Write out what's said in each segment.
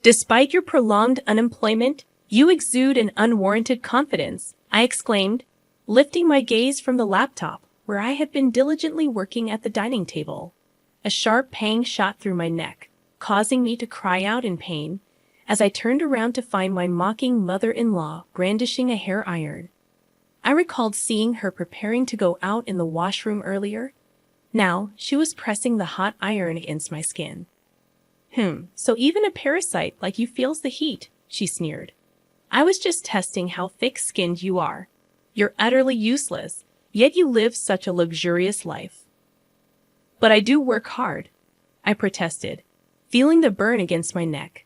Despite your prolonged unemployment, you exude an unwarranted confidence, I exclaimed, lifting my gaze from the laptop where I had been diligently working at the dining table. A sharp pang shot through my neck, causing me to cry out in pain as I turned around to find my mocking mother-in-law brandishing a hair iron. I recalled seeing her preparing to go out in the washroom earlier. Now, she was pressing the hot iron against my skin. So even a parasite like you feels the heat, she sneered. I was just testing how thick-skinned you are. You're utterly useless, yet you live such a luxurious life. But I do work hard, I protested, feeling the burn against my neck.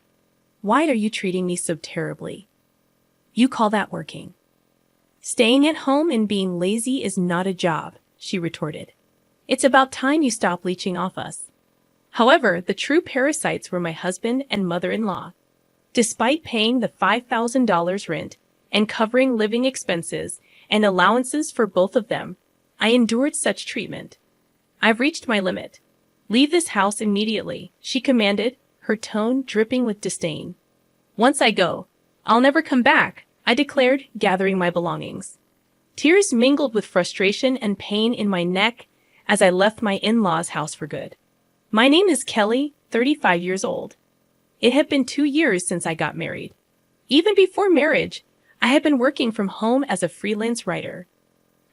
Why are you treating me so terribly? You call that working? Staying at home and being lazy is not a job, she retorted. It's about time you stop leeching off us. However, the true parasites were my husband and mother-in-law. Despite paying the $5,000 rent and covering living expenses and allowances for both of them, I endured such treatment. I've reached my limit. Leave this house immediately, she commanded, her tone dripping with disdain. Once I go, I'll never come back, I declared, gathering my belongings. Tears mingled with frustration and pain in my neck as I left my in-laws' house for good. My name is Kelly, 35 years old. It had been 2 years since I got married. Even before marriage, I had been working from home as a freelance writer.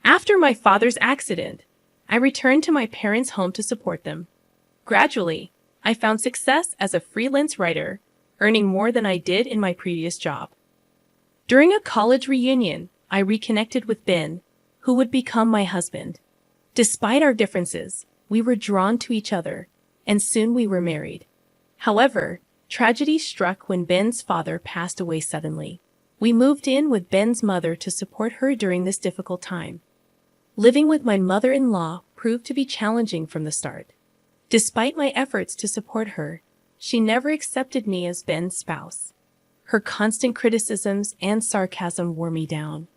After my father's accident, I returned to my parents' home to support them. Gradually, I found success as a freelance writer, earning more than I did in my previous job. During a college reunion, I reconnected with Ben, who would become my husband. Despite our differences, we were drawn to each other, and soon we were married. However, tragedy struck when Ben's father passed away suddenly. We moved in with Ben's mother to support her during this difficult time. Living with my mother-in-law proved to be challenging from the start. Despite my efforts to support her, she never accepted me as Ben's spouse. Her constant criticisms and sarcasm wore me down.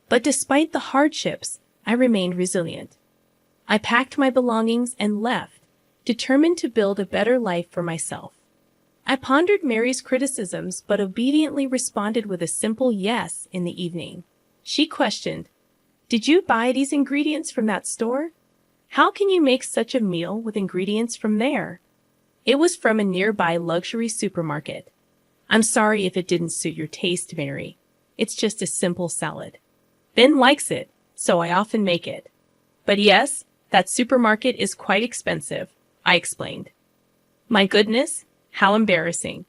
But despite the hardships, I remained resilient. I packed my belongings and left, determined to build a better life for myself. I pondered Mary's criticisms but obediently responded with a simple yes in the evening. She questioned, "Did you buy these ingredients from that store? How can you make such a meal with ingredients from there?" It was from a nearby luxury supermarket. "I'm sorry if it didn't suit your taste, Mary. It's just a simple salad. Ben likes it, so I often make it. But yes, that supermarket is quite expensive," I explained. "My goodness, how embarrassing.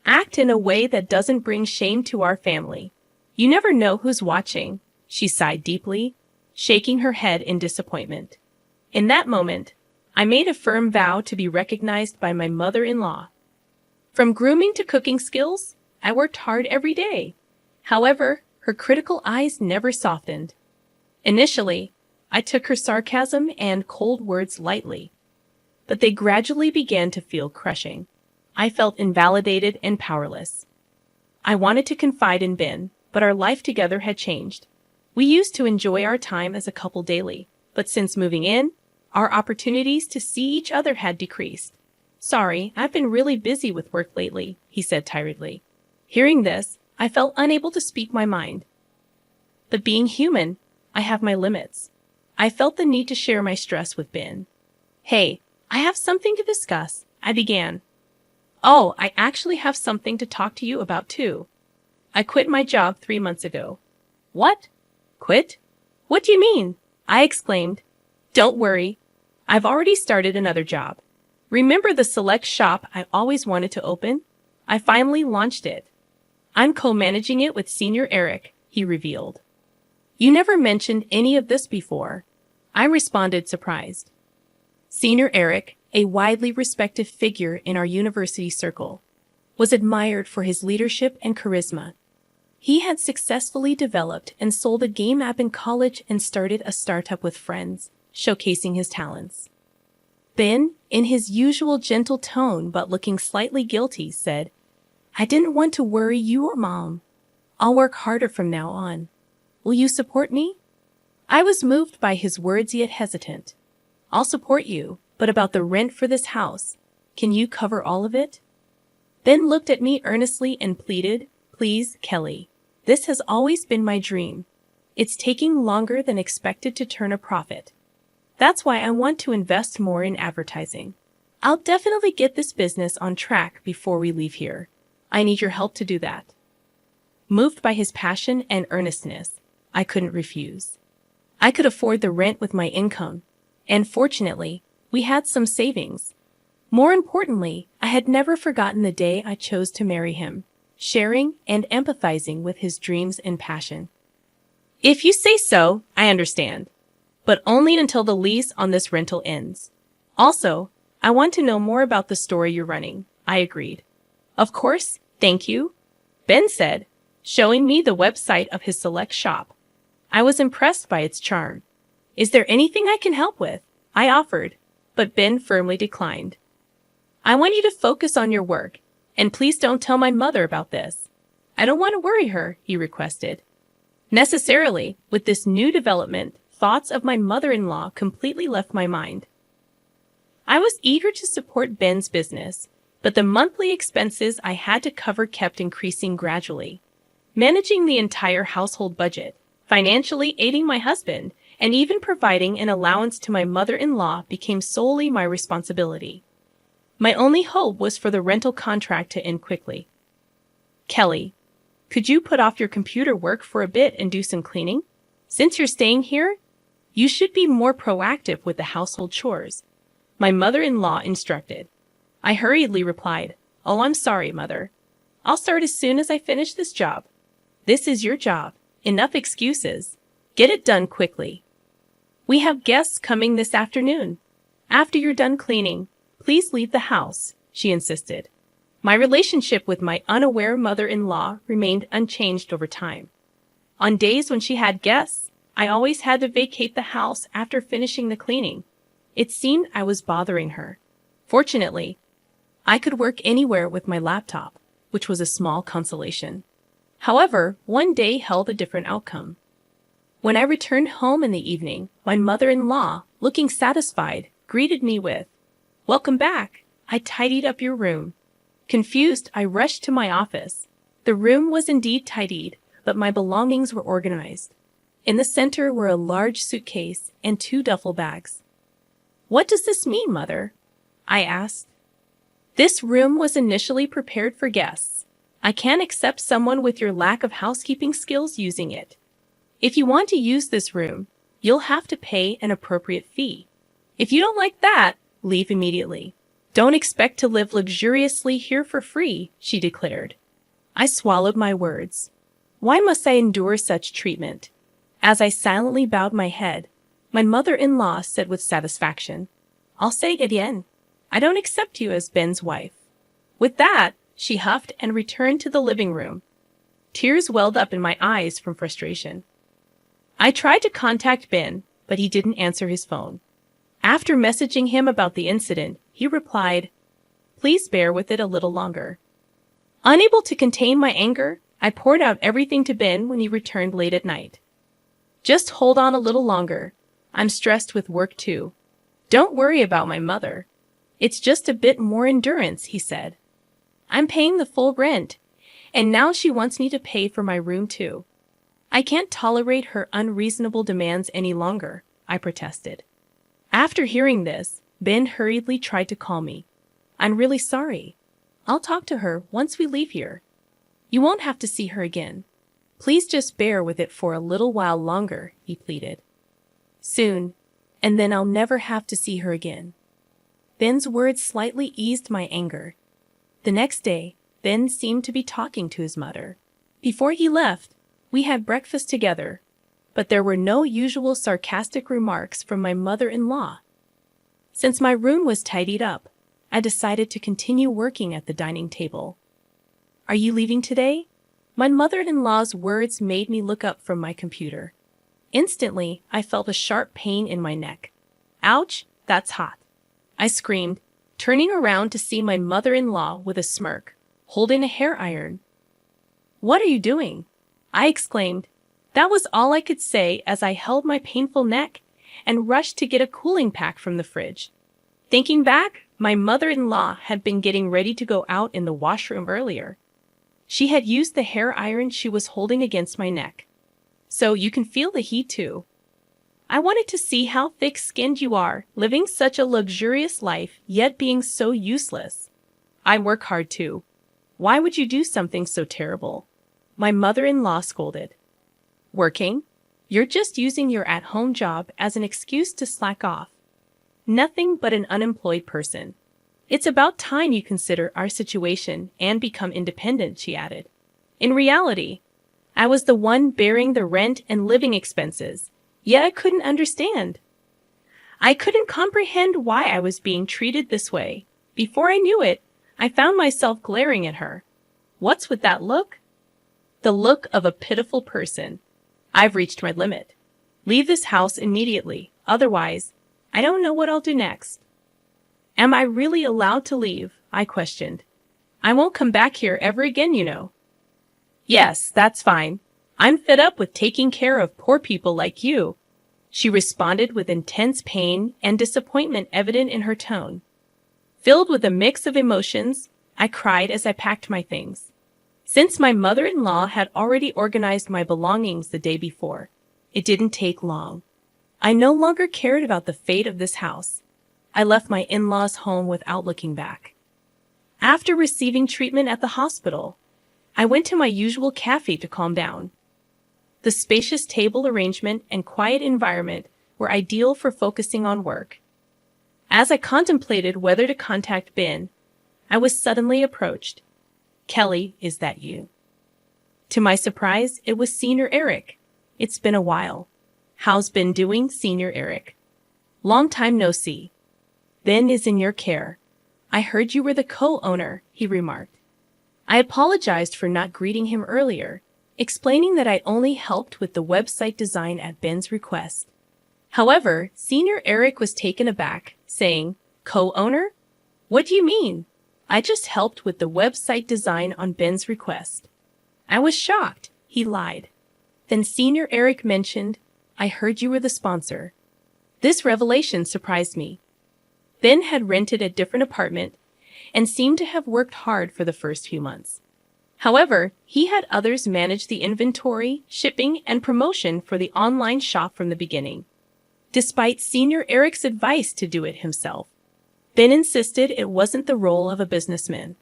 Act in a way that doesn't bring shame to our family. You never know who's watching," she sighed deeply, shaking her head in disappointment. In that moment, I made a firm vow to be recognized by my mother-in-law. From grooming to cooking skills, I worked hard every day. However, her critical eyes never softened. Initially, I took her sarcasm and cold words lightly, but they gradually began to feel crushing. I felt invalidated and powerless. I wanted to confide in Ben, but our life together had changed. We used to enjoy our time as a couple daily, but since moving in, our opportunities to see each other had decreased. "Sorry, I've been really busy with work lately," he said tiredly. Hearing this, I felt unable to speak my mind. But being human, I have my limits. I felt the need to share my stress with Ben. "Hey, I have something to discuss," I began. "Oh, I actually have something to talk to you about too. I quit my job 3 months ago." "What? Quit? What do you mean?" I exclaimed. "Don't worry. I've already started another job. Remember the select shop I always wanted to open? I finally launched it. I'm co-managing it with Senior Eric," he revealed. "You never mentioned any of this before," I responded, surprised. Senior Eric, a widely respected figure in our university circle, was admired for his leadership and charisma. He had successfully developed and sold a game app in college and started a startup with friends, showcasing his talents. Ben, in his usual gentle tone but looking slightly guilty, said, "I didn't want to worry you or Mom. I'll work harder from now on. Will you support me?" I was moved by his words yet hesitant. "I'll support you, but about the rent for this house, can you cover all of it?" Ben looked at me earnestly and pleaded, "Please, Kelly. This has always been my dream. It's taking longer than expected to turn a profit. That's why I want to invest more in advertising. I'll definitely get this business on track before we leave here. I need your help to do that." Moved by his passion and earnestness, I couldn't refuse. I could afford the rent with my income, and fortunately, we had some savings. More importantly, I had never forgotten the day I chose to marry him, sharing and empathizing with his dreams and passion. "If you say so, I understand, but only until the lease on this rental ends. Also, I want to know more about the store you're running," I agreed. "Of course, thank you," Ben said, showing me the website of his select shop. I was impressed by its charm. "Is there anything I can help with?" I offered, but Ben firmly declined. "I want you to focus on your work, and please don't tell my mother about this. I don't want to worry her," he requested. Necessarily, with this new development, thoughts of my mother-in-law completely left my mind. I was eager to support Ben's business, but the monthly expenses I had to cover kept increasing gradually. Managing the entire household budget, financially aiding my husband, and even providing an allowance to my mother-in-law became solely my responsibility. My only hope was for the rental contract to end quickly. "Kelly, could you put off your computer work for a bit and do some cleaning? Since you're staying here, you should be more proactive with the household chores," my mother-in-law instructed. I hurriedly replied, "Oh, I'm sorry, Mother. I'll start as soon as I finish this job." "This is your job. Enough excuses. Get it done quickly." "We have guests coming this afternoon. After you're done cleaning, please leave the house," she insisted. My relationship with my unaware mother-in-law remained unchanged over time. On days when she had guests, I always had to vacate the house after finishing the cleaning. It seemed I was bothering her. Fortunately, I could work anywhere with my laptop, which was a small consolation. However, one day held a different outcome. When I returned home in the evening, my mother-in-law, looking satisfied, greeted me with, "Welcome back. I tidied up your room." Confused, I rushed to my office. The room was indeed tidied, but my belongings were organized. In the center were a large suitcase and 2 duffel bags. "What does this mean, Mother?" I asked. "This room was initially prepared for guests. I can't accept someone with your lack of housekeeping skills using it. If you want to use this room, you'll have to pay an appropriate fee. If you don't like that, leave immediately. Don't expect to live luxuriously here for free," she declared. I swallowed my words. Why must I endure such treatment? As I silently bowed my head, my mother-in-law said with satisfaction, "I'll say it again. I don't accept you as Ben's wife." With that, she huffed and returned to the living room. Tears welled up in my eyes from frustration. I tried to contact Ben, but he didn't answer his phone. After messaging him about the incident, he replied, "Please bear with it a little longer." Unable to contain my anger, I poured out everything to Ben when he returned late at night. "Just hold on a little longer. I'm stressed with work too. Don't worry about my mother. It's just a bit more endurance," he said. "I'm paying the full rent, and now she wants me to pay for my room too. I can't tolerate her unreasonable demands any longer," I protested. After hearing this, Ben hurriedly tried to call me. "I'm really sorry. I'll talk to her once we leave here. You won't have to see her again. Please just bear with it for a little while longer," he pleaded. "Soon, and then I'll never have to see her again." Ben's words slightly eased my anger. The next day, Ben seemed to be talking to his mother. Before he left, we had breakfast together, but there were no usual sarcastic remarks from my mother-in-law. Since my room was tidied up, I decided to continue working at the dining table. "Are you leaving today?" My mother-in-law's words made me look up from my computer. Instantly, I felt a sharp pain in my neck. "Ouch, that's hot," I screamed, turning around to see my mother-in-law with a smirk, holding a hair iron. "What are you doing?" I exclaimed. That was all I could say as I held my painful neck and rushed to get a cooling pack from the fridge. Thinking back, My mother-in-law had been getting ready to go out in the washroom earlier. She had used the hair iron she was holding against my neck. So you can feel the heat too. I wanted to see how thick-skinned you are, living such a luxurious life, yet being so useless. I work hard too. Why would you do something so terrible? My mother-in-law scolded. Working? You're just using your at-home job as an excuse to slack off. Nothing but an unemployed person. It's about time you consider our situation and become independent, she added. In reality, I was the one bearing the rent and living expenses, yet I couldn't understand. I couldn't comprehend why I was being treated this way. Before I knew it, I found myself glaring at her. What's with that look? The look of a pitiful person. I've reached my limit. Leave this house immediately, otherwise, I don't know what I'll do next. Am I really allowed to leave? I questioned. I won't come back here ever again, you know. Yes, that's fine. I'm fed up with taking care of poor people like you, she responded with intense pain and disappointment evident in her tone. Filled with a mix of emotions, I cried as I packed my things. Since my mother-in-law had already organized my belongings the day before, it didn't take long. I no longer cared about the fate of this house. I left my in-laws' home without looking back. After receiving treatment at the hospital, I went to my usual cafe to calm down. The spacious table arrangement and quiet environment were ideal for focusing on work. As I contemplated whether to contact Ben, I was suddenly approached. Kelly, is that you? To my surprise, it was Senior Eric. It's been a while. How's Ben doing, Senior Eric? Long time no see. Ben is in your care. I heard you were the co-owner, he remarked. I apologized for not greeting him earlier, explaining that I only helped with the website design at Ben's request. However, Senior Eric was taken aback, saying, Co-owner? What do you mean? I just helped with the website design on Ben's request. I was shocked, he lied. Then Senior Eric mentioned, I heard you were the sponsor. This revelation surprised me. Ben had rented a different apartment and seemed to have worked hard for the first few months. However, he had others manage the inventory, shipping, and promotion for the online shop from the beginning. Despite Senior Eric's advice to do it himself, Ben insisted it wasn't the role of a businessman.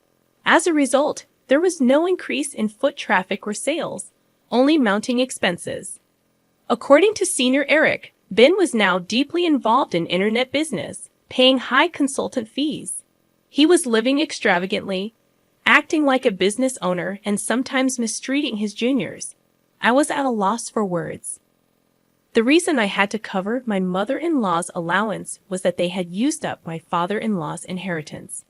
As a result, there was no increase in foot traffic or sales, only mounting expenses. According to Senior Eric, Ben was now deeply involved in internet business, paying high consultant fees. He was living extravagantly, acting like a business owner and sometimes mistreating his juniors. I was at a loss for words. The reason I had to cover my mother-in-law's allowance was that they had used up my father-in-law's inheritance.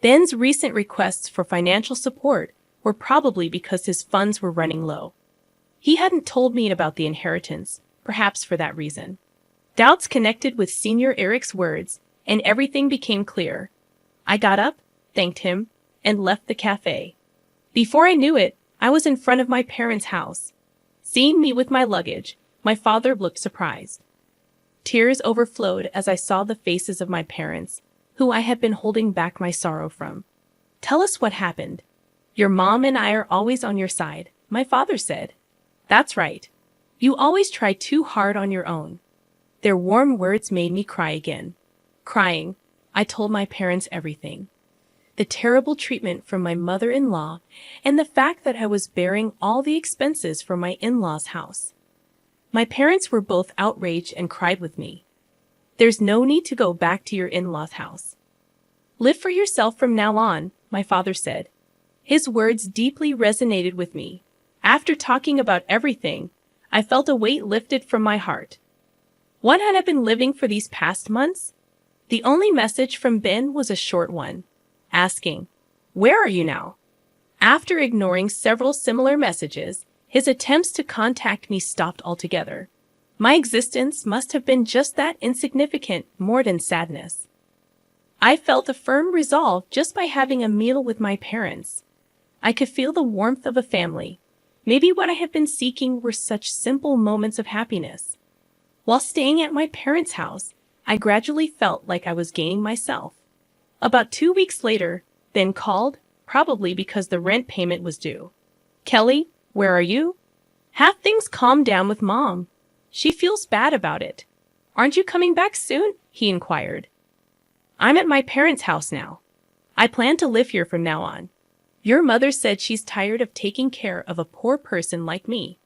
Ben's recent requests for financial support were probably because his funds were running low. He hadn't told me about the inheritance, perhaps for that reason. Doubts connected with Senior Eric's words, and everything became clear. I got up, thanked him, and left the cafe. Before I knew it, I was in front of my parents' house. Seeing me with my luggage, my father looked surprised. Tears overflowed as I saw the faces of my parents, who I had been holding back my sorrow from. Tell us what happened. Your mom and I are always on your side, my father said. That's right. You always try too hard on your own. Their warm words made me cry again. Crying, I told my parents everything. The terrible treatment from my mother-in-law and the fact that I was bearing all the expenses for my in-laws' house. My parents were both outraged and cried with me. There's no need to go back to your in-laws' house. Live for yourself from now on, my father said. His words deeply resonated with me. After talking about everything, I felt a weight lifted from my heart. What had I been living for these past months? The only message from Ben was a short one, asking, "Where are you now?" After ignoring several similar messages, his attempts to contact me stopped altogether. My existence must have been just that insignificant, more than sadness. I felt a firm resolve just by having a meal with my parents. I could feel the warmth of a family. Maybe what I had been seeking were such simple moments of happiness. While staying at my parents' house, I gradually felt like I was gaining myself. About 2 weeks later, Ben called, probably because the rent payment was due. Kelly, where are you? Have things calmed down with Mom? She feels bad about it. Aren't you coming back soon? He inquired. I'm at my parents' house now. I plan to live here from now on. Your mother said she's tired of taking care of a poor person like me.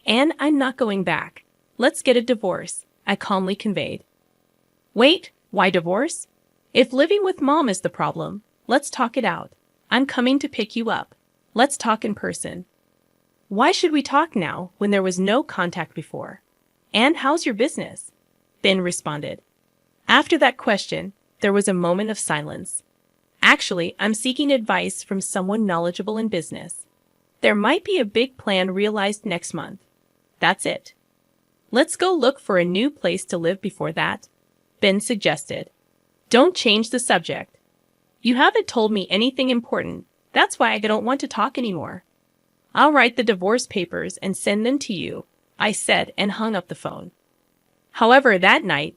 And I'm not going back. Let's get a divorce, I calmly conveyed. Wait, why divorce? If living with Mom is the problem, let's talk it out. I'm coming to pick you up. Let's talk in person. Why should we talk now when there was no contact before? And how's your business? Ben responded. After that question, there was a moment of silence. Actually, I'm seeking advice from someone knowledgeable in business. There might be a big plan realized next month. That's it. Let's go look for a new place to live before that, Ben suggested. Don't change the subject. You haven't told me anything important. That's why I don't want to talk anymore. I'll write the divorce papers and send them to you, I said and hung up the phone. However, that night,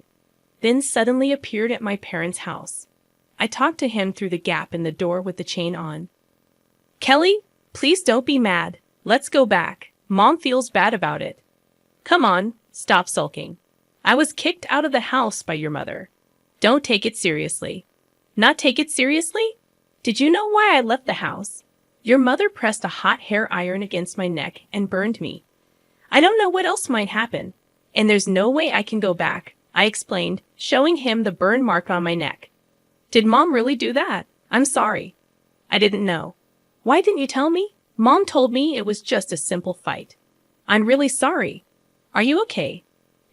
Ben suddenly appeared at my parents' house. I talked to him through the gap in the door with the chain on. Kelly, please don't be mad. Let's go back. Mom feels bad about it. Come on, stop sulking. I was kicked out of the house by your mother. Don't take it seriously. Not take it seriously? Did you know why I left the house? Your mother pressed a hot hair iron against my neck and burned me. I don't know what else might happen, and there's no way I can go back, I explained, showing him the burn mark on my neck. Did Mom really do that? I'm sorry. I didn't know. Why didn't you tell me? Mom told me it was just a simple fight. I'm really sorry. Are you okay?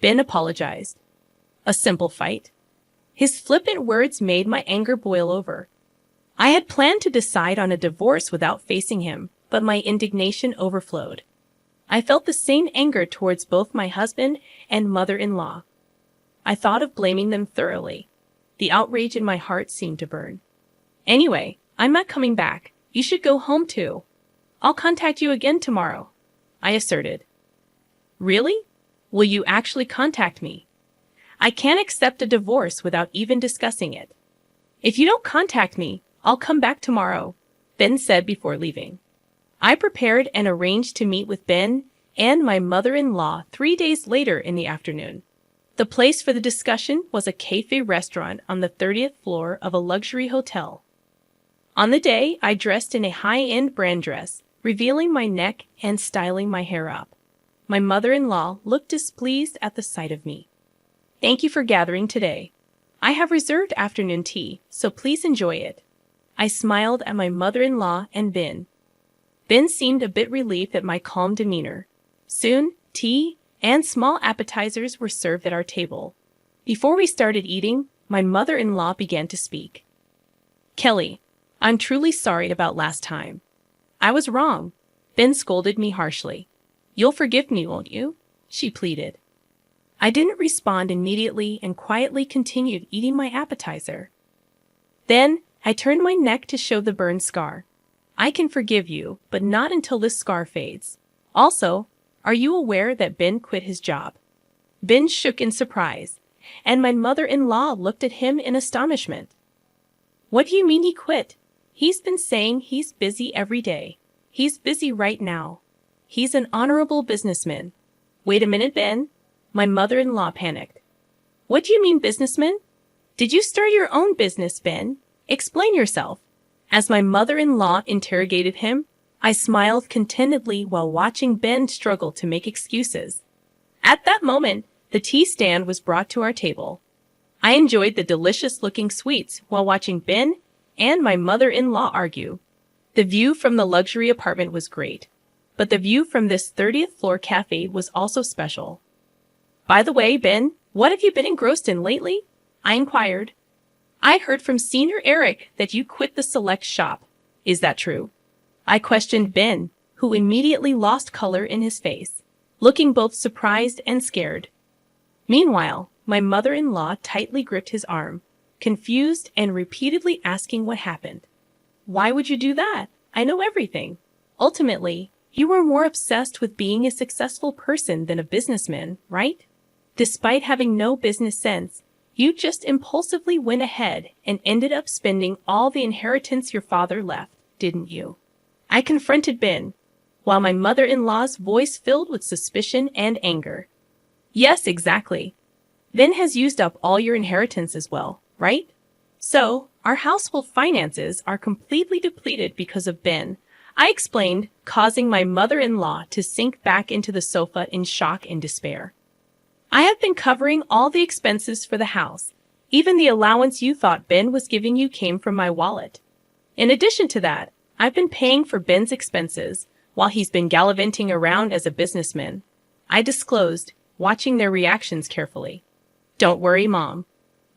Ben apologized. A simple fight? His flippant words made my anger boil over. I had planned to decide on a divorce without facing him, but my indignation overflowed. I felt the same anger towards both my husband and mother-in-law. I thought of blaming them thoroughly. The outrage in my heart seemed to burn. Anyway, I'm not coming back. You should go home too. I'll contact you again tomorrow, I asserted. Really? Will you actually contact me? I can't accept a divorce without even discussing it. If you don't contact me, I'll come back tomorrow, Ben said before leaving. I prepared and arranged to meet with Ben and my mother-in-law 3 days later in the afternoon. The place for the discussion was a cafe restaurant on the 30th floor of a luxury hotel. On the day, I dressed in a high-end brand dress, revealing my neck and styling my hair up. My mother-in-law looked displeased at the sight of me. Thank you for gathering today. I have reserved afternoon tea, so please enjoy it. I smiled at my mother-in-law and Ben. Ben seemed a bit relieved at my calm demeanor. Soon, tea and small appetizers were served at our table. Before we started eating, my mother-in-law began to speak. Kelly, I'm truly sorry about last time. I was wrong. Ben scolded me harshly. You'll forgive me, won't you? She pleaded. I didn't respond immediately and quietly continued eating my appetizer. Then, I turned my neck to show the burn scar. I can forgive you, but not until this scar fades. Also, are you aware that Ben quit his job? Ben shook in surprise, and my mother-in-law looked at him in astonishment. What do you mean he quit? He's been saying he's busy every day. He's busy right now. He's an honorable businessman. Wait a minute, Ben. My mother-in-law panicked. What do you mean, businessman? Did you start your own business, Ben? Explain yourself. As my mother-in-law interrogated him, I smiled contentedly while watching Ben struggle to make excuses. At that moment, the tea stand was brought to our table. I enjoyed the delicious-looking sweets while watching Ben and my mother-in-law argue. The view from the luxury apartment was great, but the view from this 30th floor cafe was also special. By the way, Ben, what have you been engrossed in lately? I inquired. I heard from Senior Eric that you quit the select shop. Is that true? I questioned Ben, who immediately lost color in his face, looking both surprised and scared. Meanwhile, my mother-in-law tightly gripped his arm, confused and repeatedly asking what happened. Why would you do that? I know everything. Ultimately, you were more obsessed with being a successful person than a businessman, right? Despite having no business sense, You just impulsively went ahead and ended up spending all the inheritance your father left, didn't you? I confronted Ben, while my mother-in-law's voice filled with suspicion and anger. Yes, exactly. Ben has used up all your inheritance as well, right? So, our household finances are completely depleted because of Ben, I explained, causing my mother-in-law to sink back into the sofa in shock and despair. I have been covering all the expenses for the house. Even the allowance you thought Ben was giving you came from my wallet. In addition to that, I've been paying for Ben's expenses while he's been gallivanting around as a businessman. I disclosed, watching their reactions carefully. Don't worry, Mom.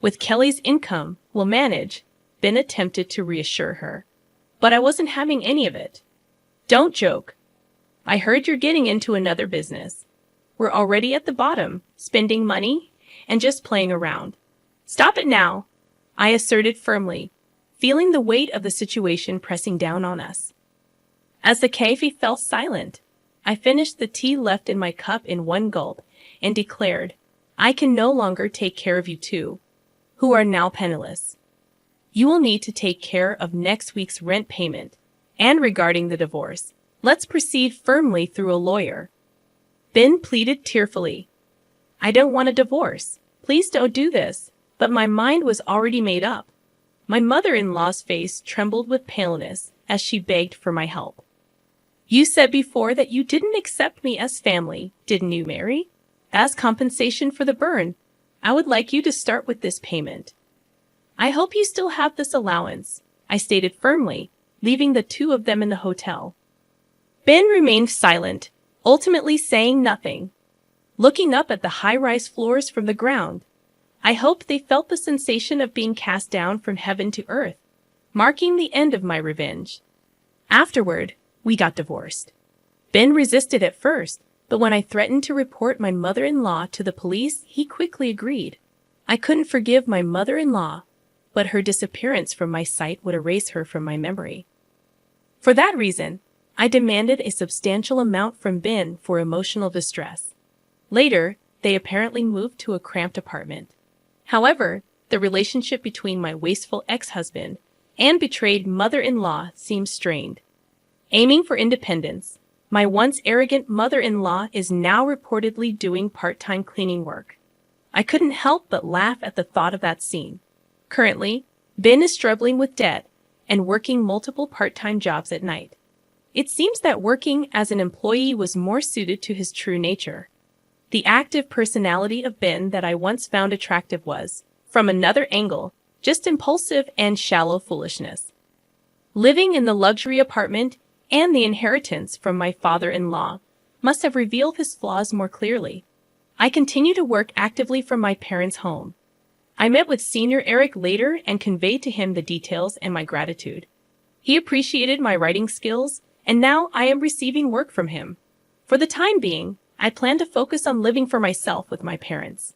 With Kelly's income, we'll manage, Ben attempted to reassure her. But I wasn't having any of it. Don't joke. I heard you're getting into another business. We're already at the bottom, spending money and just playing around. Stop it now, I asserted firmly, feeling the weight of the situation pressing down on us. As the cafe fell silent, I finished the tea left in my cup in one gulp and declared, I can no longer take care of you two, who are now penniless. You will need to take care of next week's rent payment. And regarding the divorce, let's proceed firmly through a lawyer. Ben pleaded tearfully. I don't want a divorce. Please don't do this. But my mind was already made up. My mother-in-law's face trembled with paleness as she begged for my help. You said before that you didn't accept me as family, didn't you, Mary? As compensation for the burn, I would like you to start with this payment. I hope you still have this allowance, I stated firmly, leaving the two of them in the hotel. Ben remained silent, ultimately saying nothing. Looking up at the high-rise floors from the ground, I hoped they felt the sensation of being cast down from heaven to earth, marking the end of my revenge. Afterward, we got divorced. Ben resisted at first, but when I threatened to report my mother-in-law to the police, he quickly agreed. I couldn't forgive my mother-in-law, but her disappearance from my sight would erase her from my memory. For that reason, I demanded a substantial amount from Ben for emotional distress. Later, they apparently moved to a cramped apartment. However, the relationship between my wasteful ex-husband and betrayed mother-in-law seemed strained. Aiming for independence, my once arrogant mother-in-law is now reportedly doing part-time cleaning work. I couldn't help but laugh at the thought of that scene. Currently, Ben is struggling with debt and working multiple part-time jobs at night. It seems that working as an employee was more suited to his true nature. The active personality of Ben that I once found attractive was, from another angle, just impulsive and shallow foolishness. Living in the luxury apartment and the inheritance from my father-in-law must have revealed his flaws more clearly. I continue to work actively from my parents' home. I met with Senior Eric later and conveyed to him the details and my gratitude. He appreciated my writing skills, and now I am receiving work from him. For the time being, I plan to focus on living for myself with my parents.